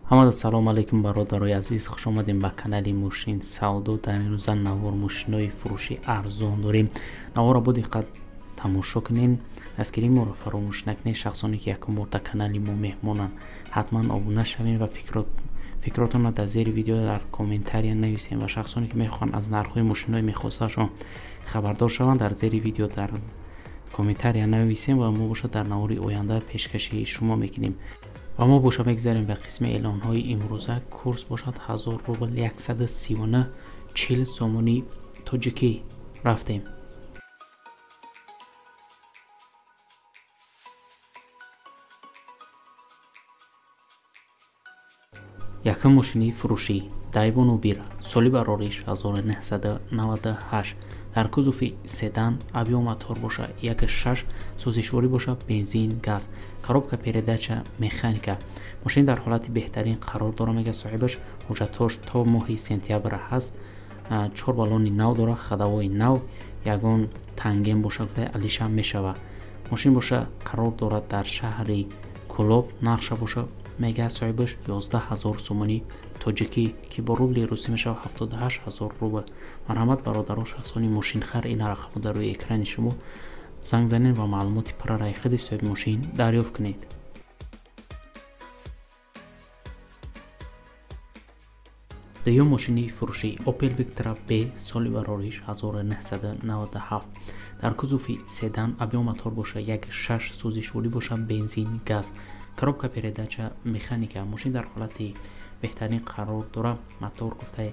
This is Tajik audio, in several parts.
ҳамада салом алайкум бародарои азиз, хуш омадем ба канали Мошин Савдо. дар ин рӯза навор мошинои фурӯши арзон дорем. Наворро бо диққат тамошо кунед. дастгирии моро фаромӯш накунед. шахсоне ки якум бор дар канали мо меҳмонанд, ҳатман обуна шавед ва фикротонро дар зери видео дар комментария нависед ва шахсоне ки мехоҳанд аз нархҳои мошинои мехосаашон хабардор шаванд, дар зери видео дар комментария нависед ва мо бошад дар навори оянда пешкаши шумо мекунем. ва мо боша мегзарем ба қисми эълонҳои имрӯза. курс бошад 1000 рубл 139 40 сомони тоҷикӣ. рафтем. якум мошини фурӯшӣ Daiwonu Bira, соли барориш 1998, дар кузуфи седан, авиомотор боша 1.6, сӯзишворӣ боша бензин, газ, коробка передача механика. мошин дар ҳолати беҳтарин қарор дора, мега соҳибаш ҳуҷҷатош то моҳи сентябр ҳаст. 4 баллони нав дора, хадавои нав, ягон тангем боша гуфта алиша мешава. мошин боша қарор дорад дар шаҳри Кӯлоб. нақша боша мега соҳибаш 11000 сомони тоҷикӣ, ки бо рубли русӣ мешава 78000 рубл. марҳамат бародаро, шахсони мошинхар ин рақамҳо дар рӯи экрани шумо занг занед ва маълумоти парараи худи соҳиби мошин дарёфт кунед. дуюм мошини фурӯшӣ Opel Vectra B, соли барориш 1997, дар кузуфи седан, авиомотор боша 1.6, сӯзишворӣ боша бензин, газ, коробка передача механика. мошин дар ҳолати беҳтарин қарор дора. мотор гуфта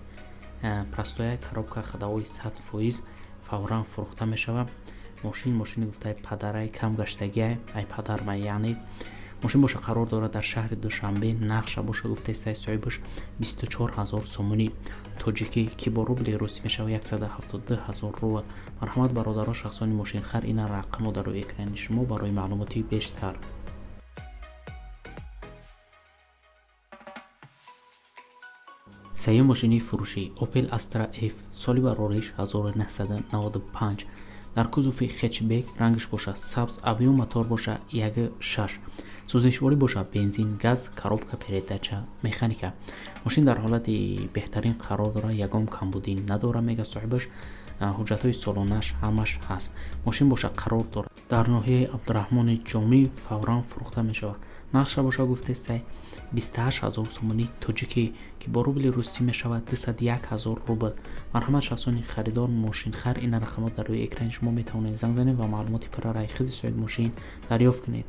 простоя, коробка хадавои 100% фавран фурӯхта мешава. мошини гуфта падарай камгаштагия ай падарма, яъне мошин боша қарор дора дар шаҳри Душанбе. нақша боша гуфта соҳибаш 24000 сомони тоҷикӣ, ки бо рубли русӣ мешава 172000 рубл. марҳамат бародаро, шахсони мошинхар ин рақамҳо дар рӯи экрани шумо барои маълумоти бештар. сеюм мошини фурӯшӣ Opel Astra F, соли барориш 1995, дар кузуфи хетчбек, рангаш боша сабз, авиомотор боша 1.6, сӯзишворӣ боша бензин, газ, коробка передача механика. мошин дар ҳолати беҳтарин қарор дора, ягон камбудӣ надора, мега соҳибаш ҳуҷҷатҳои солонааш ҳамаш ҳаст. мошин боша қарор дора дар ноҳияи Абдураҳмони Ҷомӣ, фавран фурӯхта мешава. нақша боша гуфтестай 28000 сомони тоҷикӣ, ки бо рубли русӣ мешава 201000 рубл. марҳамат шахсони харидор мошинхар ин рақамҳо дар рӯи экрани шумо метавонед занг занед ва маълумоти парараи худи соҳиби мошин дарёфт кунед.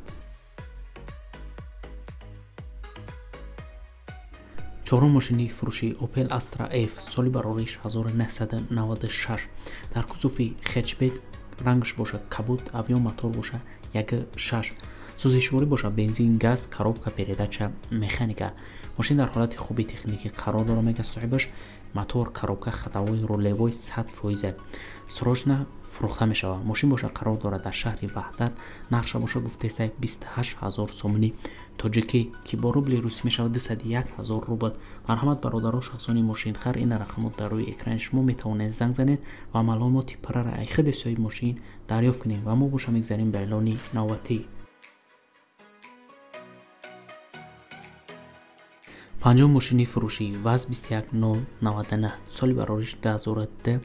чорум мошини фурӯшӣ Opel Astra F, соли барориш 1996, дар кузуфи хетчбек, рангаш боша кабуд, авиомотор боша 1.6, сӯзишворӣ боша бензин, газ, коробка передача механика. мошин дар ҳолати хуби техникӣ қарор дора, мега соҳибаш мотор, коробка хадавои рулевой 100% срочна фурӯхта мешава. мошин боша қарор дора дар шаҳри Ваҳдат. нақша боша гуфтестай 28000 сомони тоҷикӣ, ки бо рубли русӣ мешава 21000 рубл. марҳамат бародаро, шахсони мошинхар ин рақамҳо дар рӯи экрани шумо метавонед занг занед ва маълумоти парараи худи соҳиби мошин дарёфт кунед. ва мо боша мегзарем ба эълони навбатӣ. панҷум мошини фурӯшӣ ВАЗ 21099, соли барориш 2002,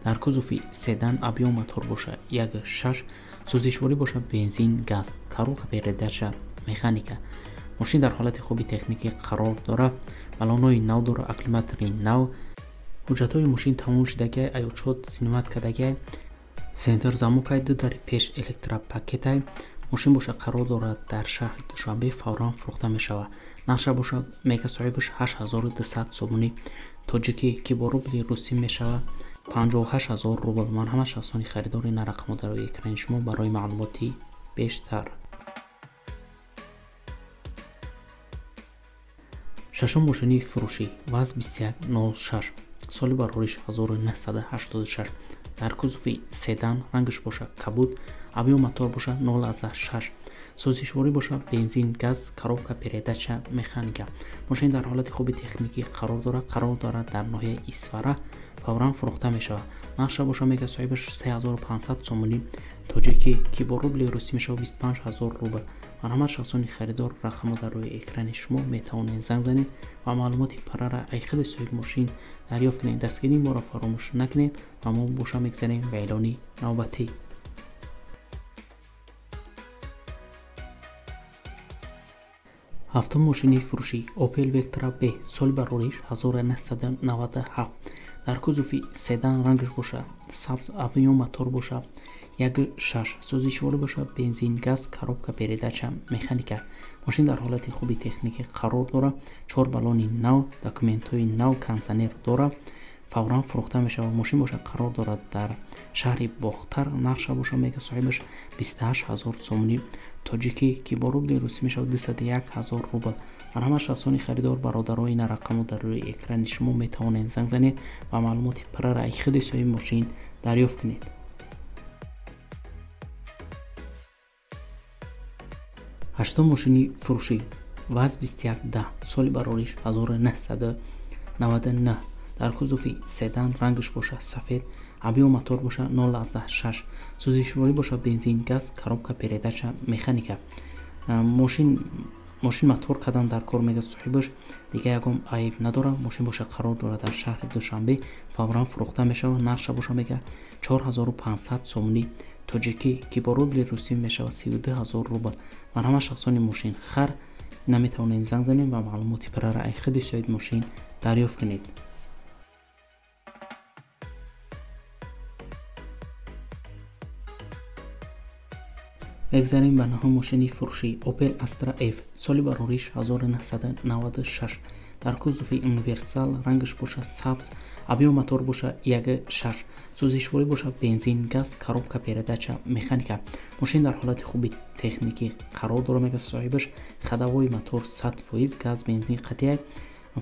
дар кузуфи седан, авиомотор боша 1.6, сӯзишворӣ боша бензин, газ, коробка передача механика. мошин дар ҳолати хуби техникӣ қарор дора. баллонои нав дора, аккумулятори нав, ҳуҷҷатҳои мошин тамом шудагия, аёчот синимат кардагия, сентр замокай, дудари пеш электропакетай. мошин боша қарор дора дар шаҳри Душанбе, фавран фурӯхта мешава. нақша боша мега соҳибаш 8200 сомони тоҷикӣ, ки бо рубли русӣ мешава 58000 рубл. марҳамат шахсони харидор ин рақамҳо дар рӯи экрани шумо барои маълумоти бештар. шашум мошини фурӯшӣ ВАЗ 2106, соли барориш 1986, дар кузуфи седан, рангаш боша кабуд, авиомотор боша 0.6, сӯзишворӣ боша бензин, газ, коробка передача механика. мошин дар ҳолати хуби техникӣ қарор дора дар ноҳияи Исфара, фавран фурӯхта мешава. нақша боша мега соҳибаш 3500 сомони тоҷикӣ, ки бо рубли русӣ мешава 25000 рубл. марҳамат шахсони харидор рақамро дар рӯи экрани шумо метавонед занг занед ва маълумоти парара аз худи соҳиби мошин дарёфт кунед. Дастгирии моро фаромӯш накунед ва мо боша мегзарем ба эълони навбатӣ. ҳафтум мошини фурӯшӣ Opel Vectra B соли барориш 1997 дар кузуфи седан рангаш боша сабз авион мотор боша 1.6 сӯзишворӣ боша бензин газ коробка передача механика. Мошин дар ҳолати хуби техникӣ қарор дорад. 4 баллони нав, документҳои нав, кондитсионер дорад. фавран фурӯхта мешавад. Мошин боша қарор дорад дар шаҳри Бохтар. Нақша боша мега соҳибаш 28000 сомонӣ тоҷикӣ ки бо рубли русӣ мешавад 201000 рубл. марҳамат шахсони харидор бародарои ин рақамро дар рӯи экрани шумо метавонед занг занед ва маълумоти парара аз худи соҳиби мошин дарёфт кунед. ҳаштум мошини фурӯшӣ ВАЗ 2110 соли барориш 1999 дар кузуфи седан рангаш боша сафед авион мотор боша 0.6 сӯзишворӣ боша бензин газ коробка передача механика. мошин мотор кадан дар кор мега соҳибаш дига ягон айб надорад. Мошин боша қарор дорад дар шаҳри Душанбе. фавран фурӯхта мешавад. нархша боша мега 4500 сомонӣ тоҷикӣ ки бо рубли русӣ мешавад 32000 рубл. марҳамат шахсони мошин хар наметавонед занг занед ва маълумоти парара аз худи соҳиби мошин дарёфт кунед. мегзарем ба наҳум мошини фурӯшӣ Opel Astra F соли барориш 1996 дар кузуфи универсал рангаш боша сабз авион мотор боша 1.6 сӯзишворӣ боша бензин газ коробка передача механика. мошин дар ҳолати хуби техникӣ қарор дорад. мега соҳибаш хадавои мотор 100% газ бензин қатъияк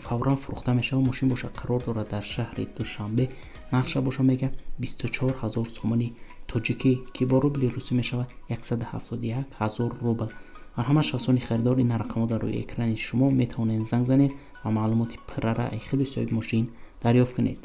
фавран фурӯхта мешавад. мошин боша қарор дорад дар шаҳри Душанбе. нақша боша мега 24000 сомонӣ тоҷикӣ ки бо рубли русӣ мешавад 171000 рубл. марҳамат шахсони харидор ин рақамро дар рӯи экрани шумо метавонед занг занед ва маълумоти парара аз худи соҳиби мошин дарёфт кунед.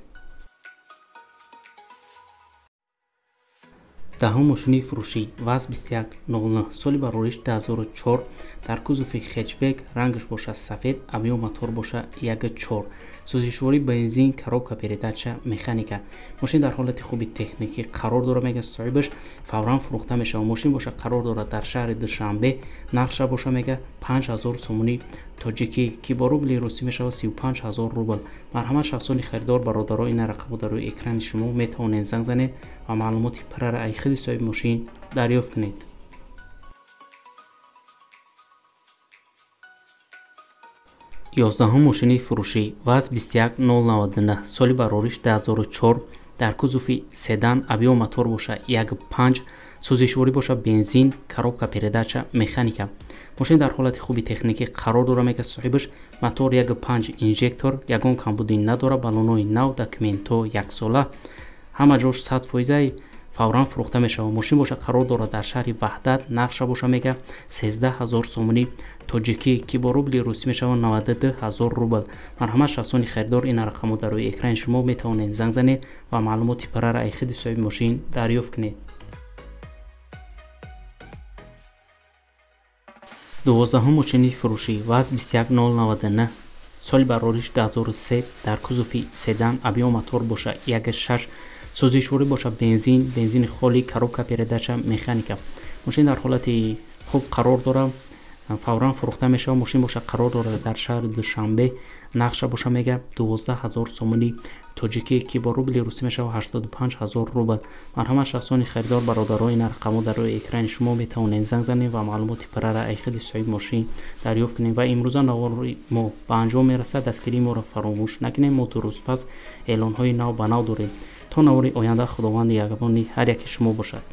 даҳум мошини фурӯшӣ ВАЗ 2109 соли барориш 2004 дар кузуфи хетчбек рангаш боша сафед авион мотор боша 1.4 сӯзишворӣ бензин коробка передача механика. мошин дар ҳолати хуби техникӣ қарор дорад. мега соҳибаш фавран фурӯхта мешавад. мошин боша қарор дорад дар шаҳри Душанбе. нақша боша мега 5000 сомонӣ тоҷикӣ ки бо рубли русӣ мешавад 35000 рубл. марҳамат шахсони харидор бародарои ин рақамро дар рӯи экрани шумо метавонед занг занед ва маълумоти парара аз худи соҳиби мошин дарёфт кунед. 11 мошини фурӯшӣ ВАЗ 21099 соли барориш 2004 дар кузуфи седан авион мотор боша 1.5 сӯзишворӣ боша бензин коробка передача механика. мошин дар ҳолати хуби техникӣ қарор дорад. мега соҳибаш мотор 1.5 инжектор ягон камбудӣ надорад. баллонои нав, документҳо 1 сола ҳама ҷош 100%. фавран фурӯхта мешавад. мошин боша қарор дорад дар шаҳри Ваҳдат. нақша боша мега 13000 сомонӣ тоҷикӣ ки бо рубли русӣ мешавад 92000 рубл. марҳамат шахсони харидор ин рақамро дар рӯи экрани шумо метавонед занг занед ва маълумоти парара аз худи соҳиби мошин дарёфт кунед. 12 мошини фурӯшӣ ВАЗ 21099 соли барориш 2003 дар кузуфи седан авион мотор боша 1.6 сӯзишворӣ боша бензини холӣ коробка передача механика. мошин дар ҳолати хуб қарор дорад. фавран фурӯхта мешавад. мошин боша қарор дорад дар шаҳри Душанбе. нақша боша мега 12000 сомонӣ тоҷикӣ ки бо рубли русӣ мешавад 85000 рубл. марҳамат шахсони харидор бародарои ин рақамро дар рӯи экрани шумо метавонед занг занед ва маълумоти парара аз худи соҳиби мошин дарёфт кунед. ва имрӯза навори мо ба анҷом мерасад. дастгирии моро фаромӯш накунед. мо дурустпас эълонҳои нав ба нав дорем. то навори оянда худованди ягони ҳар яки шумо бошад.